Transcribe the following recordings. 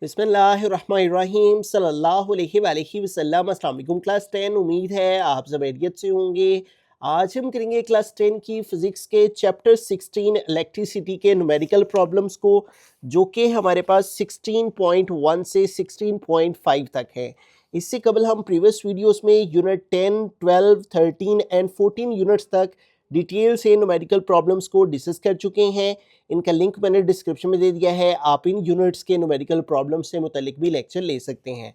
बिस्मिल्लाहिर्रहमानिर्रहीम सल्लल्लाहु अलैहि वसल्लम। अस्सलाम वालेकुम क्लास 10। उम्मीद है आप सब खैरियत से होंगे। आज हम करेंगे क्लास 10 की फिज़िक्स के चैप्टर 16 इलेक्ट्रिसिटी के न्यूमेरिकल प्रॉब्लम्स को, जो कि हमारे पास 16.1 से 16.5 तक है। इससे कबल हम प्रीवियस वीडियोस में यूनिट 10, 12, 13 एंड 14 यूनिट्स तक डिटेल से न्यूमेरिकल प्रॉब्लम्स को डिस्कस कर चुके हैं। इनका लिंक मैंने डिस्क्रिप्शन में दे दिया है। आप इन यूनिट्स के न्यूमेरिकल प्रॉब्लम से मुतालिक भी लेक्चर ले सकते हैं।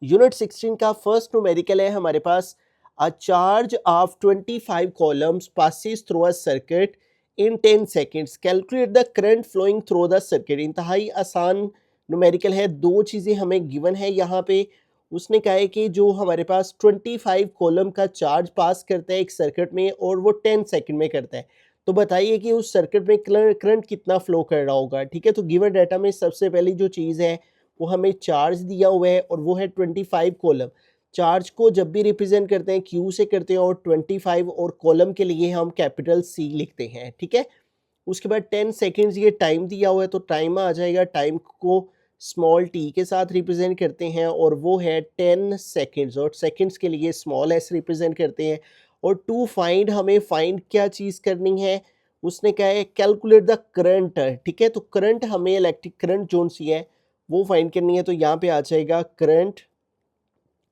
यूनिट 16 का फर्स्ट न्यूमेरिकल है हमारे पास, a charge of 25 coulombs passes through a circuit in 10 seconds, calculate the current flowing through the circuit. इंतहाई आसान न्यूमेरिकल है। दो चीज़ें हमें गिवन है यहाँ पे। उसने कहा है कि जो हमारे पास 25 कॉलम का चार्ज पास करता है एक सर्किट में और वो 10 सेकंड में करता है, तो बताइए कि उस सर्किट में करंट कितना फ्लो कर रहा होगा। ठीक है, तो गिवन डाटा में सबसे पहली जो चीज़ है वो हमें चार्ज दिया हुआ है और वो है 25 कॉलम। चार्ज को जब भी रिप्रेजेंट करते हैं क्यू से करते हैं और 25 और कॉलम के लिए हम कैपिटल सी लिखते हैं। ठीक है, उसके बाद 10 सेकेंड्स ये टाइम दिया हुआ है, तो टाइम आ जाएगा। टाइम को स्मॉल टी के साथ रिप्रेजेंट करते हैं और वो है 10 सेकेंड्स, और सेकेंड्स के लिए स्मॉल एस रिप्रेजेंट करते हैं। और टू फाइंड, हमें फाइंड क्या चीज़ करनी है, उसने कहा है कैलकुलेट द करंट। ठीक है, तो करंट हमें इलेक्ट्रिक करंट जोन सी है वो फाइंड करनी है। तो यहाँ पे आ जाएगा करंट,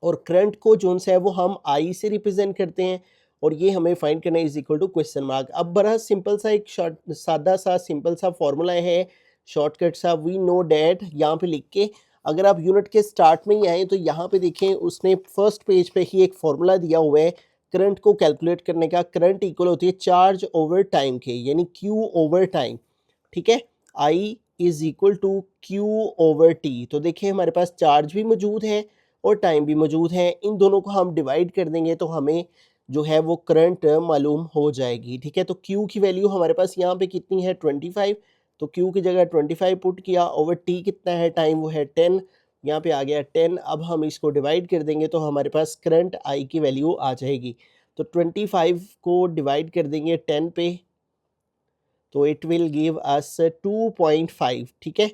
और करंट को जोन सा है वो हम आई से रिप्रेजेंट करते हैं, और ये हमें फाइंड करना है is equal to question mark. अब बड़ा सिंपल सा एक शॉर्ट सादा सा सिंपल सा फॉर्मूला है, शॉर्टकट सा। वी नो डैट यहाँ पे लिख के, अगर आप यूनिट के स्टार्ट में ही आए तो यहाँ पे देखें उसने फर्स्ट पेज पे ही एक फॉर्मूला दिया हुआ है करंट को कैलकुलेट करने का। करंट इक्वल होती है चार्ज ओवर टाइम के, यानी क्यू ओवर टाइम। ठीक है, I is equal to Q over T. तो देखिए हमारे पास चार्ज भी मौजूद है और टाइम भी मौजूद है। इन दोनों को हम डिवाइड कर देंगे तो हमें जो है वो करंट मालूम हो जाएगी। ठीक है, तो Q की वैल्यू हमारे पास यहाँ पे कितनी है 25, तो Q की जगह 25 पुट किया, ओवर T कितना है टाइम, वो है 10। यहाँ पे आ गया 10। अब हम इसको डिवाइड कर देंगे तो हमारे पास करंट I की वैल्यू आ जाएगी। तो 25 को डिवाइड कर देंगे 10 पे, तो इट विल गिव अस 2.5। ठीक है,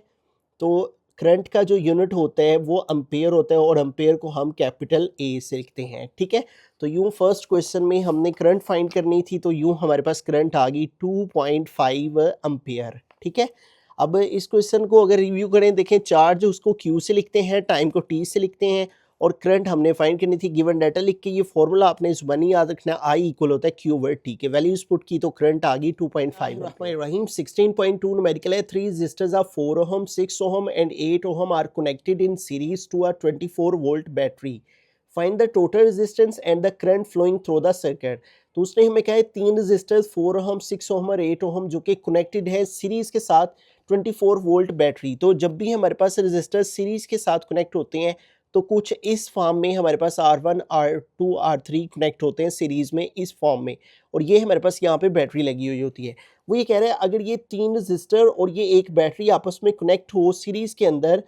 तो करंट का जो यूनिट होता है वो एम्पेयर होता है, और एम्पेयर को हम कैपिटल ए से लिखते हैं। ठीक है, तो यूं फर्स्ट क्वेश्चन में हमने करंट फाइंड करनी थी, तो यूं हमारे पास करंट आ गई 2.5 एम्पेयर। ठीक है, अब इस क्वेश्चन को अगर रिव्यू करें, देखें चार्ज उसको क्यू से लिखते हैं, टाइम को टी से लिखते हैं, और करंट हमने फाइंड करनी थी। गिवन डाटा लिख के ये फॉर्मूला आपने जुबानी याद रखना, आई इक्वल होता है क्यू ओवर टी के। वैल्यूज पुट की तो करंट आ गई 2.5। रहीम 16.2 न्यूमेरिकल है। 3 resistors of 4 ohm, 6 ohm and 8 ohm are connected in series to a 24 volt battery. Find the total resistance and the current flowing through the circuit. तो उसने हमें कहा है 3 रेजिस्टर्स 4 ओहम, 6 ओहम और 8 ओहम जो कि कनेक्टेड है सीरीज के साथ 24 वोल्ट बैटरी। तो जब भी हमारे पास रेजिस्टर्स सीरीज के साथ कनेक्ट होते हैं तो कुछ इस फॉर्म में हमारे पास R1, R2, R3 कनेक्ट होते हैं सीरीज में इस फॉर्म में, और ये हमारे पास यहाँ पे बैटरी लगी हुई होती है। वो ये कह रहा है अगर ये 3 रजिस्टर और ये एक बैटरी आपस में कनेक्ट हो सीरीज के अंदर,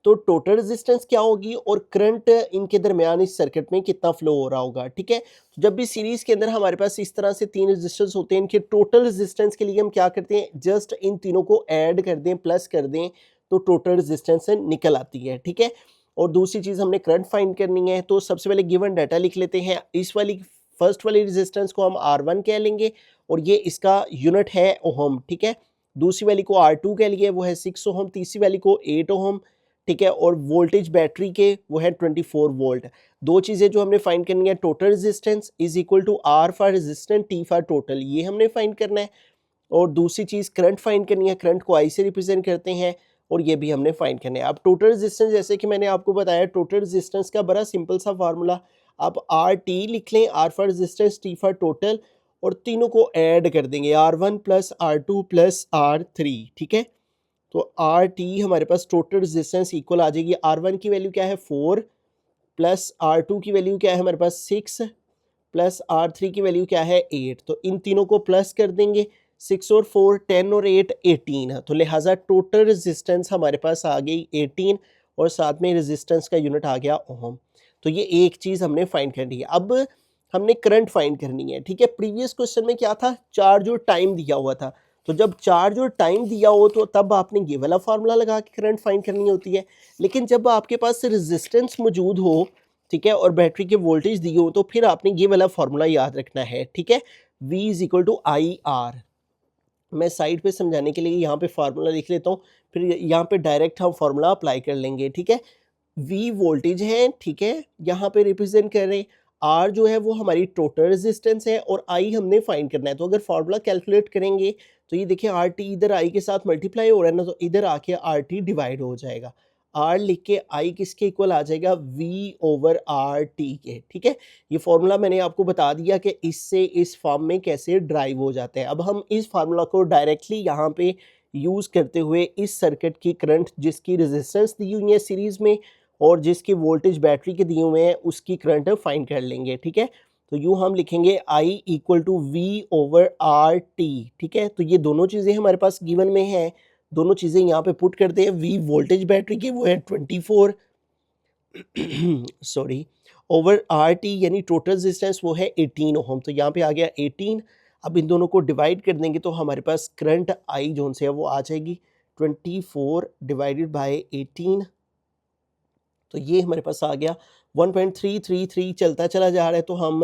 तो टोटल रेजिस्टेंस क्या होगी और करंट इनके दरमियान इस सर्किट में कितना फ्लो हो रहा होगा। ठीक है, तो जब भी सीरीज के अंदर हमारे पास इस तरह से 3 रेजिस्टेंस होते हैं, इनके टोटल रेजिस्टेंस के लिए हम क्या करते हैं, जस्ट इन तीनों को ऐड कर दें, प्लस कर दें, तो टोटल रेजिस्टेंस निकल आती है। ठीक है, और दूसरी चीज़ हमने करंट फाइंड करनी है, तो सबसे पहले गिवन डाटा लिख लेते हैं। इस वाली फर्स्ट वाली रेजिस्टेंस को हम R1 कह लेंगे, और ये इसका यूनिट है ओहम। ठीक है, दूसरी वाली को R2 कह लिए, वो है 6 ओहम, तीसरी वाली को 8 ओहम। ठीक है, और वोल्टेज बैटरी के वो है 24 वोल्ट। दो चीज़ें जो हमने फाइंड करनी है, total resistance is equal to R for resistance, T for total, ये हमने फाइंड करना है। और दूसरी चीज़ करंट फाइंड करनी है, करंट को I से रिप्रेजेंट करते हैं, और ये भी हमने फाइंड करना है। अब टोटल रेजिस्टेंस, जैसे कि मैंने आपको बताया, टोटल रेजिस्टेंस का बड़ा सिंपल सा फार्मूला, आप RT लिख लें, R for resistance, T for total, और तीनों को ऐड कर देंगे, R1 plus R2 plus R3। ठीक है, तो RT हमारे पास टोटल रेजिस्टेंस इक्वल आ जाएगी, R1 की वैल्यू क्या है 4, प्लस R2 की वैल्यू क्या है हमारे पास 6, प्लस R3 की वैल्यू क्या है 8। तो इन तीनों को प्लस कर देंगे, 6 और 4 10 और 8 18, तो लिहाजा टोटल रेजिस्टेंस हमारे पास आ गई 18, और साथ में रेजिस्टेंस का यूनिट आ गया ओहम। तो ये एक चीज़ हमने फाइंड करनी है। अब हमने करंट फाइंड करनी है। ठीक है, प्रीवियस क्वेश्चन में क्या था, चार्ज और टाइम दिया हुआ था, तो जब चार्ज और टाइम दिया हो तो तब आपने ये वाला फार्मूला लगा के करंट फाइंड करनी होती है। लेकिन जब आपके पास रेजिस्टेंस मौजूद हो, ठीक है, और बैटरी के वोल्टेज दिए हो, तो फिर आपने ये वाला फार्मूला याद रखना है, ठीक है। V is equal to I R. मैं साइड पे समझाने के लिए यहाँ पे फार्मूला लिख लेता हूँ, फिर यहाँ पे डायरेक्ट हम फार्मूला अप्लाई कर लेंगे, ठीक है। V वोल्टेज है, ठीक है, यहाँ पे रिप्रेजेंट कर रहे हैं। R जो है वो हमारी टोटल रेजिस्टेंस है और I हमने फाइंड करना है। तो अगर फार्मूला कैलकुलेट करेंगे तो ये देखिए RT इधर I के साथ मल्टीप्लाई हो रहा है ना, तो इधर आके RT डिवाइड हो जाएगा। R लिख के I किसके इक्वल आ जाएगा, V ओवर RT के, ठीक है। ये फार्मूला मैंने आपको बता दिया कि इससे इस फॉर्म में कैसे ड्राइव हो जाते हैं। अब हम इस फार्मूला को डायरेक्टली यहाँ पे यूज़ करते हुए इस सर्किट की करंट जिसकी रेजिस्टेंस दी हुई है सीरीज़ में और जिसकी वोल्टेज बैटरी के दिए हुए हैं उसकी करंट फाइंड कर लेंगे, ठीक है। तो यूँ हम लिखेंगे I equal to V over R T, ठीक है। तो ये दोनों चीज़ें हमारे पास गिवन में हैं, दोनों चीज़ें यहाँ पे पुट करते हैं। V वोल्टेज बैटरी की वो है 24 सॉरी, ओवर आर टी यानी टोटल रेजिस्टेंस वो है 18 ओम। तो यहाँ पे आ गया 18। अब इन दोनों को डिवाइड कर देंगे तो हमारे पास करंट I जोन से है वो आ जाएगी 24 डिवाइडेड बाय 18। तो ये हमारे पास आ गया 1.333 चलता चला जा रहा है, तो हम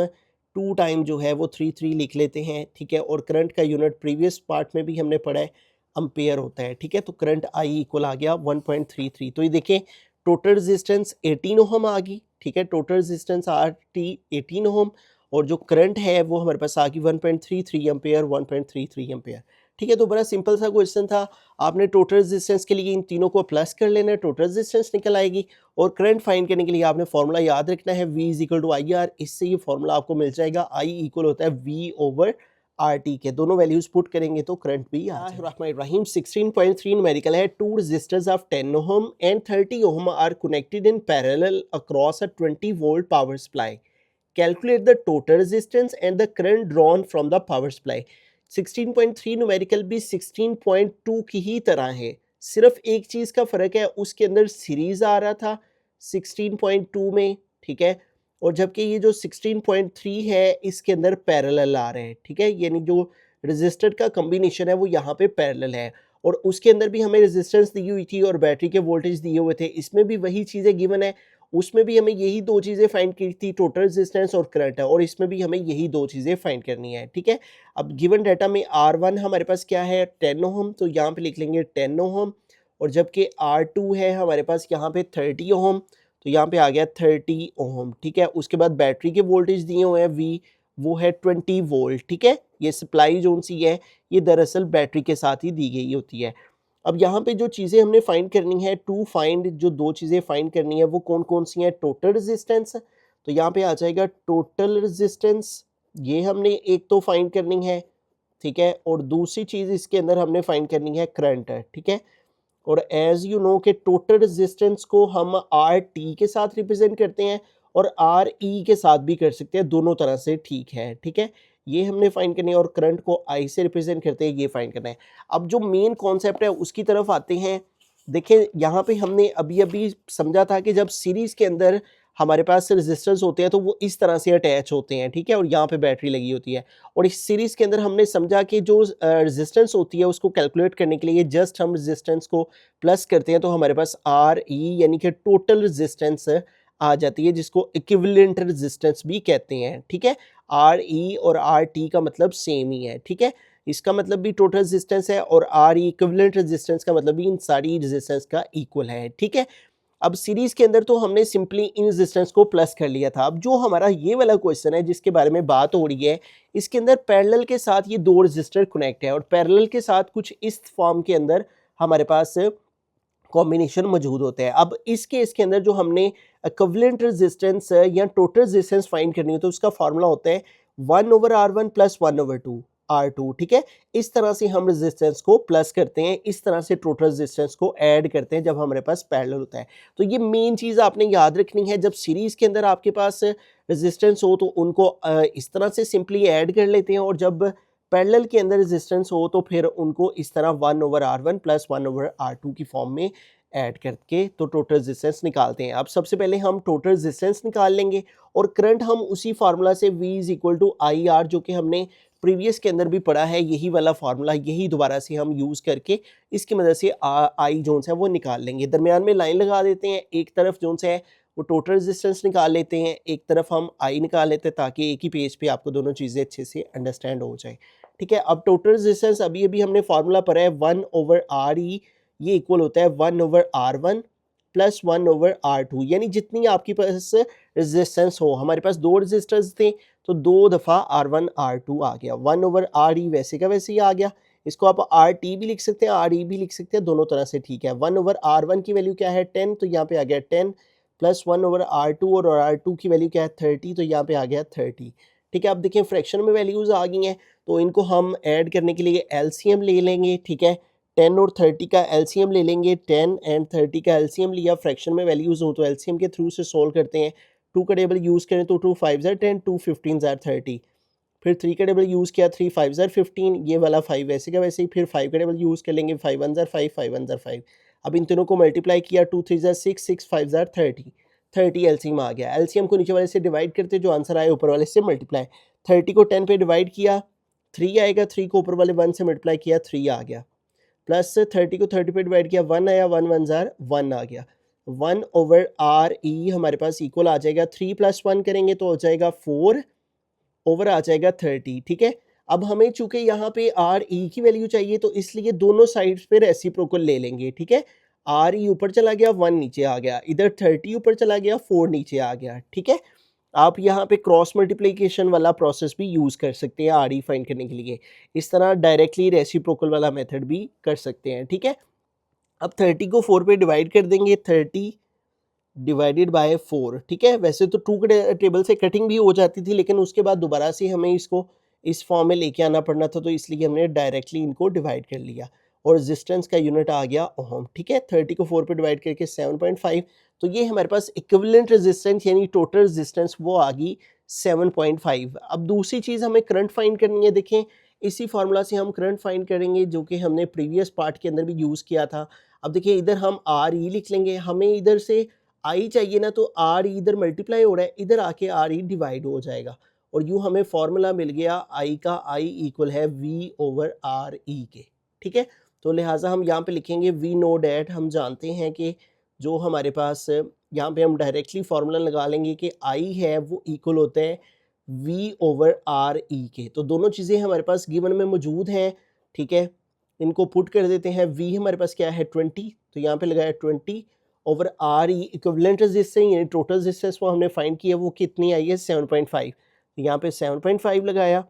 2 टाइम जो है वो 33 लिख लेते हैं, ठीक है। और करंट का यूनिट प्रीवियस पार्ट में भी हमने पढ़ा है, एम्पेयर होता है, ठीक है। तो करंट आई इक्वल आ गया 1.33। तो ये देखें टोटल रेजिस्टेंस 18 ओम आ गई, ठीक है। टोटल रेजिस्टेंस आर टी 18 ओम और जो करंट है वो हमारे पास आ गई 1.33 एम्पेयर, 1.33 एम्पेयर, ठीक है। तो बड़ा सिंपल सा क्वेश्चन था। आपने टोटल रेजिस्टेंस के लिए इन तीनों को प्लस कर लेना है, टोटल रेजिस्टेंस निकल आएगी। और करंट फाइंड करने के लिए आपने फार्मूला याद रखना है V is equal to I R. इससे ये फार्मूला आपको मिल जाएगा, I इक्वल होता है V ओवर आर टी के। दोनों वैल्यूज पुट करेंगे तो करंट भी आ जाएगा। रहीम 16.3 न्यूमेरिकल है। Two resistors of 10 ohm and 30 ohm are connected in parallel across a 20 volt power supply. Calculate the total resistance and the current drawn from the power supply. 16.3 numerical भी 16.2 की ही तरह है, सिर्फ एक चीज़ का फ़र्क है, उसके अंदर सीरीज़ आ रहा था 16.2 में, ठीक है। और जबकि ये जो 16.3 है इसके अंदर पैरेलल आ रहे हैं, ठीक है। यानी जो रेजिस्टर का कॉम्बिनेशन है वो यहाँ पे पैरेलल है। और उसके अंदर भी हमें रेजिस्टेंस दी हुई थी और बैटरी के वोल्टेज दिए हुए थे, इसमें भी वही चीज़ें गिवन है। उसमें भी हमें यही दो चीज़ें फाइंड की थी, टोटल रेजिस्टेंस और करंट है, और इसमें भी हमें यही दो चीज़ें फाइंड करनी है, ठीक है। अब गिवन डाटा में R1 हमारे पास क्या है 10 ओम, तो यहाँ पे लिख लेंगे 10 ओम। और जबकि R2 है हमारे पास यहाँ पे 30 ओम, तो यहाँ पे आ गया 30 ओम, ठीक है। उसके बाद बैटरी के वोल्टेज दिए हुए हैं V, वो है 20 वोल्ट, ठीक है। ये सप्लाई जोन सी है, ये दरअसल बैटरी के साथ ही दी गई होती है। अब यहाँ पे जो चीज़ें हमने फाइंड करनी है, टू फाइंड, जो दो चीज़ें फाइंड करनी है वो कौन कौन सी हैं, टोटल रेजिस्टेंस, तो यहाँ पे आ जाएगा टोटल रेजिस्टेंस, ये हमने एक तो फाइंड करनी है, ठीक है। और दूसरी चीज़ इसके अंदर हमने फाइंड करनी है करंट, ठीक है। और एज यू नो कि टोटल रेजिस्टेंस को हम आर टी के साथ रिप्रेजेंट करते हैं और आर ई के साथ भी कर सकते हैं, दोनों तरह से ठीक है, ठीक है। ये हमने फाइंड करनी है और करंट को आई से रिप्रेजेंट करते हैं, ये फाइंड करना है। अब जो मेन कॉन्सेप्ट है उसकी तरफ आते हैं। देखें यहाँ पे हमने अभी अभी समझा था कि जब सीरीज के अंदर हमारे पास रेजिस्टर्स होते हैं तो वो इस तरह से अटैच होते हैं, ठीक है, और यहाँ पे बैटरी लगी होती है। और इस सीरीज के अंदर हमने समझा कि जो रेजिस्टेंस होती है उसको कैलकुलेट करने के लिए जस्ट हम रेजिस्टेंस को प्लस करते हैं तो हमारे पास आर ई यानी कि टोटल रेजिस्टेंस आ जाती है, जिसको इक्विवेलेंट रेजिस्टेंस भी कहते हैं, ठीक है। आर ई और आर टी का मतलब सेम ही है, ठीक है। इसका मतलब भी टोटल रेजिस्टेंस है और आर ई इक्विवेलेंट रेजिस्टेंस का मतलब भी इन सारी रेजिस्टेंस का इक्वल है, ठीक है। अब सीरीज के अंदर तो हमने सिंपली इन रेजिस्टेंस को प्लस कर लिया था। अब जो हमारा ये वाला क्वेश्चन है जिसके बारे में बात हो रही है, इसके अंदर पैरेलल के साथ ये दो रेजिस्टर कनेक्ट है और पैरेलल के साथ कुछ इस फॉर्म के अंदर हमारे पास कॉम्बिनेशन मौजूद होते हैं। अब इस केस के अंदर जो हमने इक्विवेलेंट रेजिस्टेंस या टोटल रेजिस्टेंस फाइंड करनी है तो उसका फार्मूला होता है 1 over R1 plus 1 over 2 R2, ठीक है। इस तरह से हम रेजिस्टेंस को प्लस करते हैं, इस तरह से टोटल रेजिस्टेंस को ऐड करते हैं जब हमारे पास पैरेलल होता है। तो ये मेन चीज़ आपने याद रखनी है। जब सीरीज के अंदर आपके पास रेजिस्टेंस हो तो उनको इस तरह से सिंपली ऐड कर लेते हैं, और जब पैरेलल के अंदर रेजिस्टेंस हो तो फिर उनको इस तरह 1 over R1 plus 1 over R2 की फॉर्म में ऐड करके तो टोटल रेजिस्टेंस निकालते हैं। अब सबसे पहले हम टोटल रेजिस्टेंस निकाल लेंगे और करंट हम उसी फार्मूला से V is equal to I R, जो कि हमने प्रीवियस के अंदर भी पढ़ा है, यही वाला फार्मूला यही दोबारा से हम यूज़ करके इसकी मदद से आई जोन है वो निकाल लेंगे। दरमियान में लाइन लगा देते हैं, एक तरफ जोन है वो टोटल रेजिस्टेंस निकाल लेते हैं, एक तरफ हम आई निकाल लेते हैं, ताकि एक ही पेज पे आपको दोनों चीज़ें अच्छे से अंडरस्टैंड हो जाए। ठीक है, अब टोटल रेजिस्टेंस अभी अभी हमने फार्मूला पढ़ा है 1/RE, ये इक्वल होता है 1/R1 प्लस 1/R2, यानी जितनी आपके पास रेजिस्टेंस हो। हमारे पास 2 रेजिस्टेंस थे तो 2 दफ़ा R1 R2 आ गया, 1/RE वैसे का वैसे ही आ गया। इसको आप RT भी लिख सकते हैं, RE भी लिख सकते हैं, दोनों तरह से ठीक है। 1/R1 की वैल्यू क्या है 10, तो यहाँ पे आ गया 10 प्लस 1/R2, और R2 की वैल्यू क्या है 30, तो यहाँ पे आ गया 30। ठीक है, अब देखिए फ्रैक्शन में वैल्यूज़ आ गई हैं, तो इनको हम ऐड करने के लिए एलसीएम ले लेंगे। ठीक है, 10 और 30 का एलसीएम ले लेंगे, 10 एंड 30 का एलसीएम लिया, फ्रैक्शन में वैल्यूज़ हो तो एलसीएम के थ्रू से सोल्व करते हैं। 2 का टेबल यूज़ करें तो 2 5 ज़ार 10, 2 15 ज़ार 30, फिर 3 का टेबल यूज़ किया, 3 5 ज़ार 15, ये वाला 5 वैसे का वैसे ही, फिर 5 का टेबल यूज़ कर लेंगे, 5 1 ज़ार 5, 5 1 ज़ार 5। अब इन तीनों को मल्टीप्लाई किया, 2 3 ज़ार 6, 6 5 ज़ार 30, 30 एलसीएम आ गया। एलसीएम को नीचे वाले से डिवाइड करते, जो आंसर आए ऊपर वाले से मल्टीप्लाई। 30 को 10 पे डिवाइड किया, 3 आएगा, 3 को ऊपर वाले 1 से मल्टीप्लाई किया, 3 आ गया, प्लस 30 को 30 पे डिवाइड किया, 1 आया, 1 1 ज़ार 1 आ गया। 1/RE हमारे पास इक्वल आ जाएगा, 3 + 1 करेंगे तो हो जाएगा 4 ओवर आ जाएगा 30। ठीक है, अब हमें चूंकि यहाँ पे RE की वैल्यू चाहिए, तो इसलिए दोनों साइड्स पे रेसिप्रोकल ले लेंगे। ठीक है, RE ऊपर चला गया, 1 नीचे आ गया, इधर 30 ऊपर चला गया, 4 नीचे आ गया। ठीक है, आप यहाँ पे क्रॉस मल्टीप्लिकेशन वाला प्रोसेस भी यूज़ कर सकते हैं RE फाइंड करने के लिए। इस तरह डायरेक्टली रेसिप्रोकल वाला मेथड भी कर सकते हैं। ठीक है, अब 30 को 4 पे डिवाइड कर देंगे, 30 डिवाइडेड बाय 4। ठीक है, वैसे तो 2 के टेबल से कटिंग भी हो जाती थी, लेकिन उसके बाद दोबारा से हमें इसको इस फॉर्म में लेके आना पड़ना था, तो इसलिए हमने डायरेक्टली इनको डिवाइड कर लिया और रेजिस्टेंस का यूनिट आ गया ओम। ठीक है, 30 को 4 पे डिवाइड करके 7.5, तो ये हमारे पास इक्विवेलेंट रेजिस्टेंस यानी टोटल रेजिस्टेंस वो आ गई 7.5। अब दूसरी चीज़ हमें करंट फाइंड करनी है। देखें, इसी फार्मूला से हम करंट फाइंड करेंगे, जो कि हमने प्रीवियस पार्ट के अंदर भी यूज़ किया था। अब देखिए, इधर हम RE लिख लेंगे, हमें इधर से आई चाहिए ना, तो आर इधर मल्टीप्लाई हो रहा है, इधर आके आर ई डिवाइड हो जाएगा, और यूँ हमें फॉर्मूला मिल गया आई का, आई इक्वल है V/RE के। ठीक है, तो लिहाजा हम यहाँ पे लिखेंगे वी नो डैट, हम जानते हैं कि जो हमारे पास यहाँ पे हम डायरेक्टली फार्मूला लगा लेंगे कि आई है वो इक्वल होता है V/RE के। तो दोनों चीज़ें हमारे पास गिवन में मौजूद हैं। ठीक है, इनको पुट कर देते हैं। V हमारे पास क्या है 20, तो यहाँ पे लगाया 20 ओवर RE इक्विवेलेंट रेजिस्टेंस यानी टोटल रेजिस्टेंस वो हमने फाइंड किया, वो कितनी आई है 7.5, यहाँ पे 7.5 लगाया।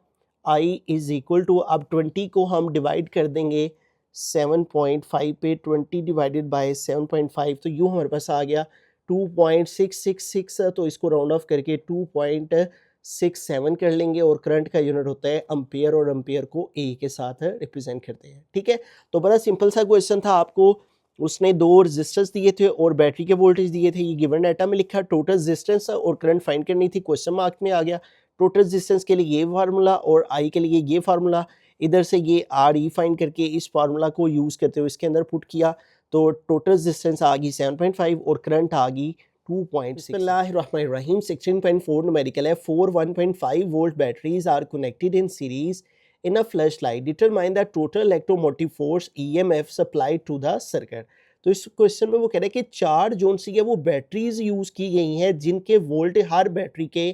I इज इक्वल टू, अब 20 को हम डिवाइड कर देंगे 7.5 पे, 20 डिवाइडेड बाय 7.5, तो यूँ हमारे पास आ गया 2.666, तो इसको राउंड ऑफ करके 2.67 कर लेंगे, और करंट का यूनिट होता है एम्पियर, और एम्पियर को A के साथ रिप्रेजेंट करते हैं। ठीक है, तो बड़ा सिंपल सा क्वेश्चन था, आपको उसने 2 रेजिस्टेंस दिए थे और बैटरी के वोल्टेज दिए थे, ये गिवन डाटा में लिखा, टोटल रेजिस्टेंस और करंट फाइंड करनी थी, क्वेश्चन मार्क में आ गया। टोटल रेजिस्टेंस के लिए ये फार्मूला और आई के लिए ये फार्मूला, इधर से ये RE फाइंड करके इस फार्मूला को यूज़ करते हुए इसके अंदर पुट किया, तो टोटल रेजिस्टेंस आ गई 7.5 और करंट आ गई 2.6। बिस्मिल्लाहिर्रहमानिर्रहीम। 16.4 न्यूमेरिकल है। 4 1.5 volt batteries are connected in series in a flashlight. Determine the total electromotive force EMF supplied to the circuit. तो इस क्वेश्चन में वो कह रहे हैं कि 4 जोन सी है वो बैटरीज यूज़ की गई हैं, जिनके वोल्ट हर बैटरी के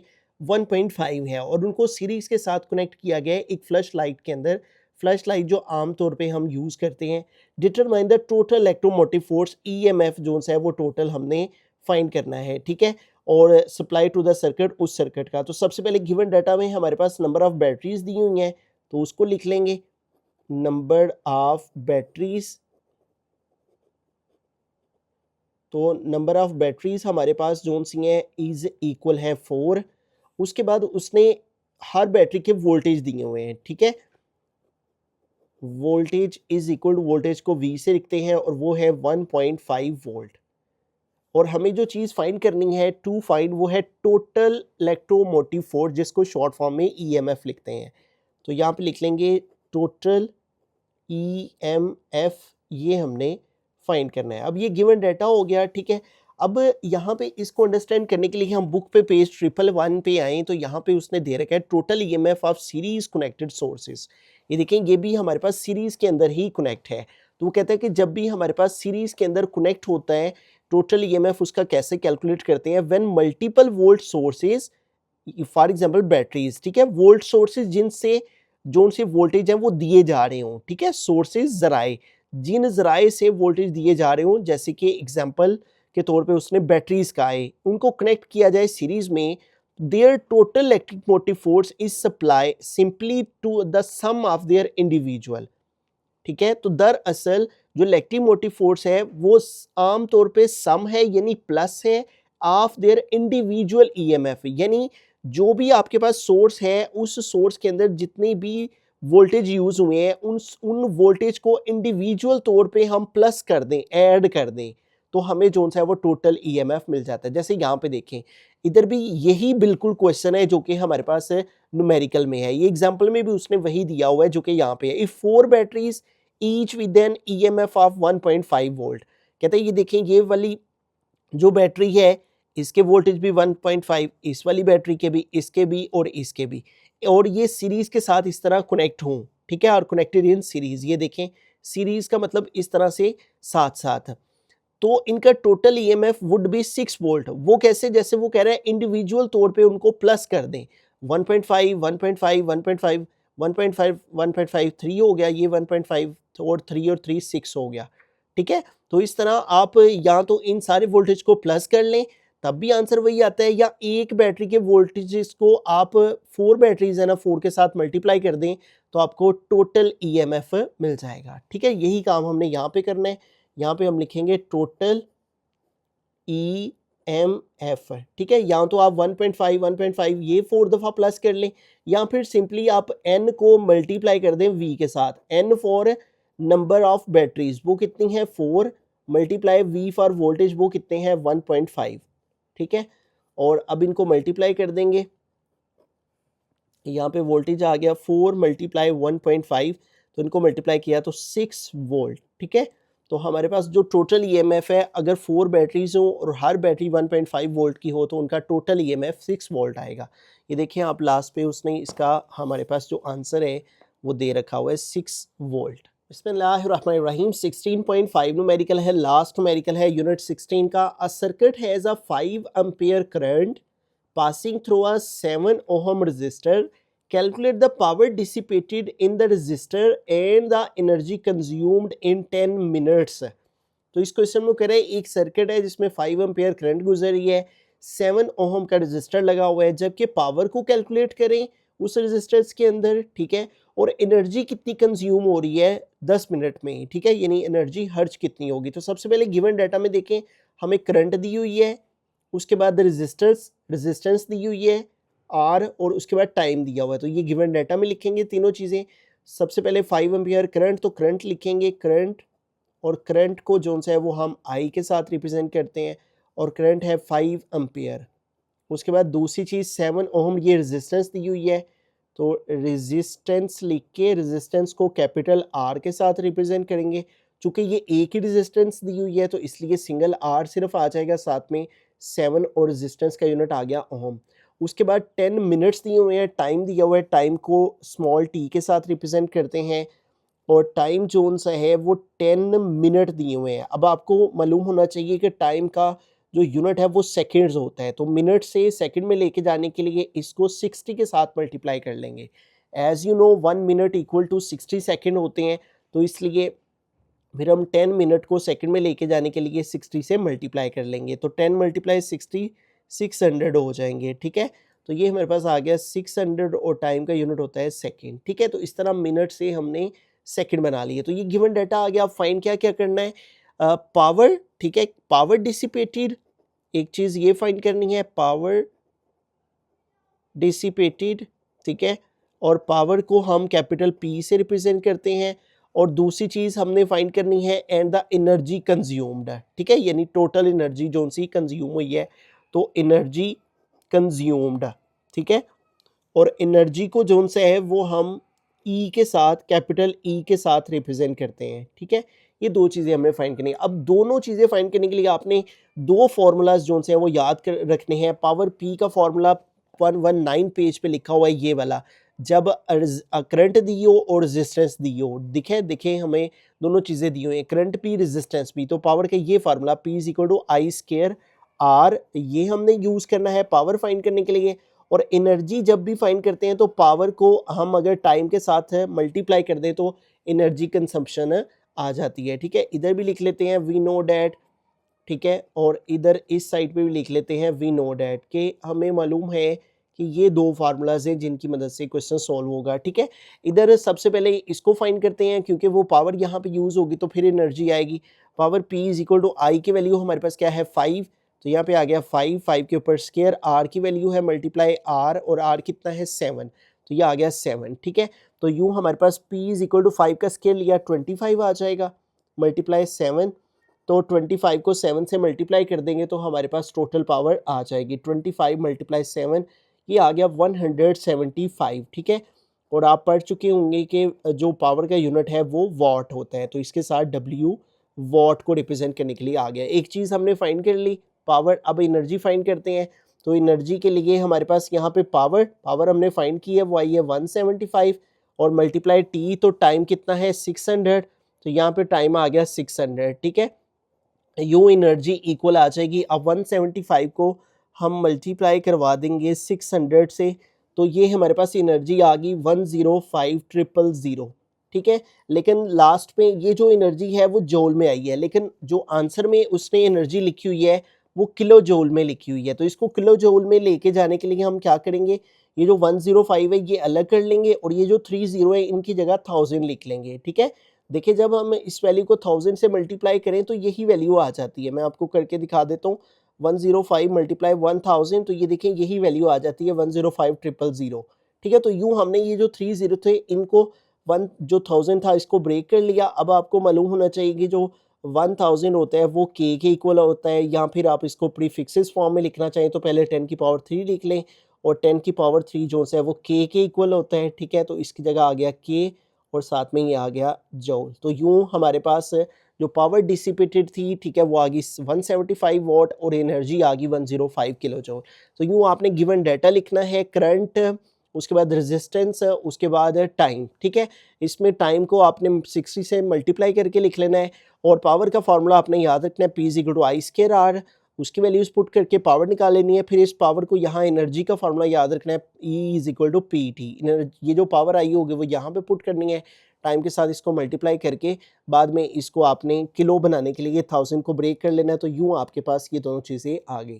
1.5 है, और उनको सीरीज के साथ कनेक्ट किया गया है एक फ्लैश लाइट के अंदर। फ्लैश लाइट जो आम तौर पे हम यूज़ करते हैं। Determine the total electromotive force EMF zone है वो टोटल हमने फाइंड करना है। ठीक है, और सप्लाई टू द सर्किट उस सर्किट का। तो सबसे पहले गिवन डाटा में हमारे पास नंबर ऑफ बैटरीज दी हुई हैं, तो उसको लिख लेंगे नंबर ऑफ बैटरीज। तो नंबर ऑफ बैटरीज हमारे पास जोन सी हैं इज इक्वल है 4। उसके बाद उसने हर बैटरी के वोल्टेज दिए हुए हैं। ठीक है, voltage is equal to, voltage को V से लिखते हैं, और वो है 1.5 वोल्ट। और हमें जो चीज़ फाइंड करनी है टू फाइंड, वो है टोटल इलेक्ट्रोमोटिव फोर्स, जिसको शॉर्ट फॉर्म में EMF लिखते हैं। तो यहाँ पे लिख लेंगे टोटल EMF, ये हमने फाइंड करना है। अब ये गिवन डाटा हो गया। ठीक है, अब यहाँ पे इसको अंडरस्टैंड करने के लिए हम बुक पे पेज 111 पे आए तो यहाँ पे उसने दे रखा है total EMF of series connected sources. ये देखें, ये भी हमारे पास सीरीज के अंदर ही कनेक्ट है। तो वो कहता है कि जब भी हमारे पास सीरीज के अंदर कनेक्ट होता है टोटल ईएमएफ उसका कैसे कैलकुलेट करते हैं, when multiple volt sources for example batteries, ठीक है, वोल्ट सोर्सेज जिनसे जो से वोल्टेज है वो दिए जा रहे हों, ठीक है, सोर्सेज जराए, जिन जराए से वोल्टेज दिए जा रहे हों, जैसे कि एग्जांपल के तौर पे उसने बैटरीज का है, उनको कनेक्ट किया जाए सीरीज में, their total electric motive force is supply simply to the sum of their individual, ठीक है। तो दरअसल जो इलेक्ट्रिक मोटिव फोर्स है वो आम तौर पे सम है यानी प्लस है ऑफ देयर इंडिविजुअल ईएमएफ, यानी जो भी आपके पास सोर्स है उस सोर्स के अंदर जितनी भी वोल्टेज यूज हुए हैं उन वोल्टेज को इंडिविजुअल तौर पे हम प्लस कर दें, ऐड कर दें, तो हमें जो सा है वो टोटल ईएमएफ मिल जाता है। जैसे यहाँ पे देखें, इधर भी यही बिल्कुल क्वेश्चन है जो कि हमारे पास न्यूमेरिकल में है, ये एग्जाम्पल में भी उसने वही दिया हुआ है जो कि यहाँ पे है। If 4 batteries each with an EMF of 1.5 volt, कहते हैं ये देखें, ये वाली जो बैटरी है इसके वोल्टेज भी 1.5, इस वाली बैटरी के भी, इसके भी और इसके भी, और ये सीरीज के साथ इस तरह कनेक्ट हों, ठीक है, और कनेक्टेड इन सीरीज। ये देखें सीरीज का मतलब इस तरह से साथ साथ, तो इनका total EMF would be 6 volt. वो कैसे, जैसे वो कह रहे हैं इंडिविजुअल तौर पे उनको प्लस कर दें, 1.5 1.5 1.5 1.5 1.5 3 हो गया, ये 1.5 और 3 और 3 6 हो गया, ठीक है। तो इस तरह आप या तो इन सारे वोल्टेज को प्लस कर लें तब भी आंसर वही आता है, या एक बैटरी के वोल्टेजेस को आप 4 बैटरीज है ना 4 के साथ मल्टीप्लाई कर दें तो आपको टोटल ईएमएफ मिल जाएगा, ठीक है। यही काम हमने यहाँ पे करना है। यहाँ पे हम लिखेंगे टोटल ईएमएफ, ठीक है। या तो आप 1.5 ये 4 दफ़ा प्लस कर लें, या फिर सिंपली आप n को मल्टीप्लाई कर दें v के साथ, n for number of batteries वो कितनी है 4, मल्टीप्लाई v फॉर वोल्टेज वो कितने हैं 1.5, ठीक है। और अब इनको मल्टीप्लाई कर देंगे, यहाँ पे वोल्टेज आ गया 4 मल्टीप्लाई 1.5, तो इनको मल्टीप्लाई किया तो 6 वोल्ट, ठीक है। तो हमारे पास जो टोटल ईएमएफ है, अगर 4 बैटरीज हो और हर बैटरी 1.5 वोल्ट की हो तो उनका टोटल ईएमएफ 6 वोल्ट आएगा। ये देखिए आप लास्ट पे उसने इसका हमारे पास जो आंसर है वो दे रखा हुआ है 6 वोल्ट। बिस्मिल्लाहिर्रहमानिर्रहीम 16.5 न्यूमेरिकल है, लास्ट न्यूमेरिकल है यूनिट 16 का। A circuit has a 5 ampere current passing through a 7 ohm resistor, calculate the power dissipated in the resistor and the energy consumed in 10 minutes। तो इस क्वेश्चन में कह रहे हैं एक सर्किट है जिसमें 5 एम्पियर करंट गुजर रही है, 7 ओहम का रजिस्टर लगा हुआ है, जबकि पावर को कैलकुलेट करें उस रजिस्टर्स के अंदर, ठीक है, और एनर्जी कितनी कंज्यूम हो रही है 10 मिनट में, ठीक है, यानी एनर्जी खर्च कितनी होगी। तो सबसे पहले गिवन डाटा में देखें, हमें करंट दी हुई है, उसके बाद रेजिस्टेंस दी हुई है आर, और उसके बाद टाइम दिया हुआ है। तो ये गिवन डाटा में लिखेंगे तीनों चीज़ें। सबसे पहले 5 एम्पियर करंट, तो करंट लिखेंगे करंट, और करंट को जो सा है वो हम आई के साथ रिप्रेजेंट करते हैं, और करंट है 5 एम्पियर। उसके बाद दूसरी चीज़ 7 ओम, ये रेजिस्टेंस दी हुई है, तो रेजिस्टेंस लिख के रेजिस्टेंस को कैपिटल आर के साथ रिप्रेजेंट करेंगे। चूँकि ये एक ही रेजिस्टेंस दी हुई है तो इसलिए सिंगल आर सिर्फ आ जाएगा, साथ में 7 और रेजिस्टेंस का यूनिट आ गया ओम। उसके बाद 10 मिनट्स दिए हुए हैं, टाइम दिया हुआ है, टाइम को स्मॉल टी के साथ रिप्रेजेंट करते हैं, और टाइम जोन सा है वो 10 मिनट दिए हुए हैं। अब आपको मालूम होना चाहिए कि टाइम का जो यूनिट है वो सेकंड्स होता है, तो मिनट से सेकंड में लेके जाने के लिए इसको 60 के साथ मल्टीप्लाई कर लेंगे। As you know 1 minute equal to 60 second होते हैं, तो इसलिए फिर हम 10 मिनट को सेकंड में लेके जाने के लिए 60 से मल्टीप्लाई कर लेंगे, तो 10 मल्टीप्लाई 60 600 हो जाएंगे, ठीक है। तो ये हमारे पास आ गया 600, और टाइम का यूनिट होता है सेकंड, ठीक है। तो इस तरह मिनट से हमने सेकंड बना लिए। तो ये गिवन डाटा आ गया। अब फाइंड क्या क्या करना है, पावर, ठीक है, पावर डिसिपेटेड, एक चीज़ ये फाइंड करनी है पावर डिसिपेटेड, ठीक है, और पावर को हम कैपिटल पी से रिप्रेजेंट करते हैं, और दूसरी चीज़ हमने फाइंड करनी है एंड द एनर्जी कंज्यूम्ड, ठीक है, यानी टोटल एनर्जी जो सी कंज्यूम हुई है, तो एनर्जी कंज्यूम्ड, ठीक है, और एनर्जी को जो से है वो हम ई के साथ, कैपिटल ई के साथ रिप्रेजेंट करते हैं, ठीक है। ये दो चीज़ें हमने फाइंड करनी है। अब दोनों चीज़ें फाइंड करने के लिए आपने दो फार्मूलाज जो से हैं वो याद कर रखने हैं। पावर पी का फार्मूला 119 पेज पे लिखा हुआ है ये वाला, जब करंट दी हो और रेजिस्टेंस दी हो, दिखे हमें दोनों चीज़ें दी हुई हैं, करंट पी रेजिस्टेंस पी, तो पावर का ये formula P is equal to I square R, ये हमने यूज़ करना है पावर फाइंड करने के लिए। और एनर्जी जब भी फाइंड करते हैं तो पावर को हम अगर टाइम के साथ मल्टीप्लाई कर दें तो एनर्जी कंजम्पशन आ जाती है। ठीक है, इधर भी लिख लेते हैं वी नो डैट, ठीक है, और इधर इस साइड पे भी लिख लेते हैं वी नो डैट, के हमें मालूम है कि ये दो फार्मूलाज हैं जिनकी मदद से क्वेश्चन सॉल्व होगा। ठीक है, इधर सबसे पहले इसको फाइंड करते हैं क्योंकि वो पावर यहाँ पे यूज़ होगी तो फिर एनर्जी आएगी। Power P is equal to I की वैल्यू हमारे पास क्या है 5, तो यहाँ पे आ गया 5 के ऊपर स्केयर, आर की वैल्यू है मल्टीप्लाई आर, और आर कितना है 7, तो ये आ गया 7। ठीक है, तो यूँ हमारे पास P इज इक्वल टू 5 का स्केयर लिया 25 आ जाएगा, मल्टीप्लाई 7, तो 25 को 7 से मल्टीप्लाई कर देंगे तो हमारे पास टोटल पावर आ जाएगी 25 मल्टीप्लाई 7, ये आ गया 175। ठीक है, और आप पढ़ चुके होंगे कि जो पावर का यूनिट है वो वॉट होता है, तो इसके साथ W वॉट को रिप्रेजेंट करने के लिए आ गया। एक चीज़ हमने फाइंड कर ली पावर, अब एनर्जी फाइंड करते हैं। तो एनर्जी के लिए हमारे पास यहाँ पे पावर हमने फाइंड की है वो आई है 175, और मल्टीप्लाई T, तो टाइम कितना है 600, तो यहाँ पे टाइम आ गया 600। ठीक है, यूँ एनर्जी इक्वल आ जाएगी। अब 175 को हम मल्टीप्लाई करवा देंगे 600 से, तो ये हमारे पास एनर्जी आ गई 105,000। ठीक है, लेकिन लास्ट में ये जो एनर्जी है वो जूल में आई है, लेकिन जो आंसर में उसने एनर्जी लिखी हुई है वो किलो जूल में लिखी हुई है। तो इसको किलो जूल में लेके जाने के लिए हम क्या करेंगे, ये जो 105 है ये अलग कर लेंगे, और ये जो 30 है इनकी जगह 1000 लिख लेंगे। ठीक है, देखिए जब हम इस वैल्यू को 1000 से मल्टीप्लाई करें तो यही वैल्यू आ जाती है। मैं आपको करके दिखा देता हूँ, 105 मल्टीप्लाई 1000, तो ये देखें यही वैल्यू आ जाती है 105,000। ठीक है, तो यूँ हमने ये जो 30 थे इनको जो 1000 था इसको ब्रेक कर लिया। अब आपको मालूम होना चाहिए कि जो 1000 होता है वो के इक्वल होता है, या फिर आप इसको प्रीफिक्सेस फॉर्म में लिखना चाहें तो पहले 10 की पावर 3 लिख लें, और 10 की पावर 3 जो है वो के इक्वल होता है। ठीक है, तो इसकी जगह आ गया के, और साथ में ये आ गया जूल। तो यूँ हमारे पास जो पावर डिसिपेटेड थी, ठीक है, वो आ गई 175 वॉट, और एनर्जी आ गई 105 किलो जूल। तो यूँ आपने गिवन डाटा लिखना है, करंट, उसके बाद रेजिस्टेंस, उसके बाद टाइम। ठीक है, इसमें टाइम को आपने 60 से मल्टीप्लाई करके लिख लेना है, और पावर का फार्मूला आपने याद रखना है P is equal to I square R, उसकी वैल्यूज पुट करके पावर निकाल लेनी है। फिर इस पावर को यहाँ एनर्जी का फार्मूला याद रखना है E is equal to P T, ये जो पावर आई होगी वो यहाँ पे पुट करनी है, टाइम के साथ इसको मल्टीप्लाई करके बाद में इसको आपने किलो बनाने के लिए 1000 को ब्रेक कर लेना है। तो यूँ आपके पास ये दोनों चीज़ें आ गई।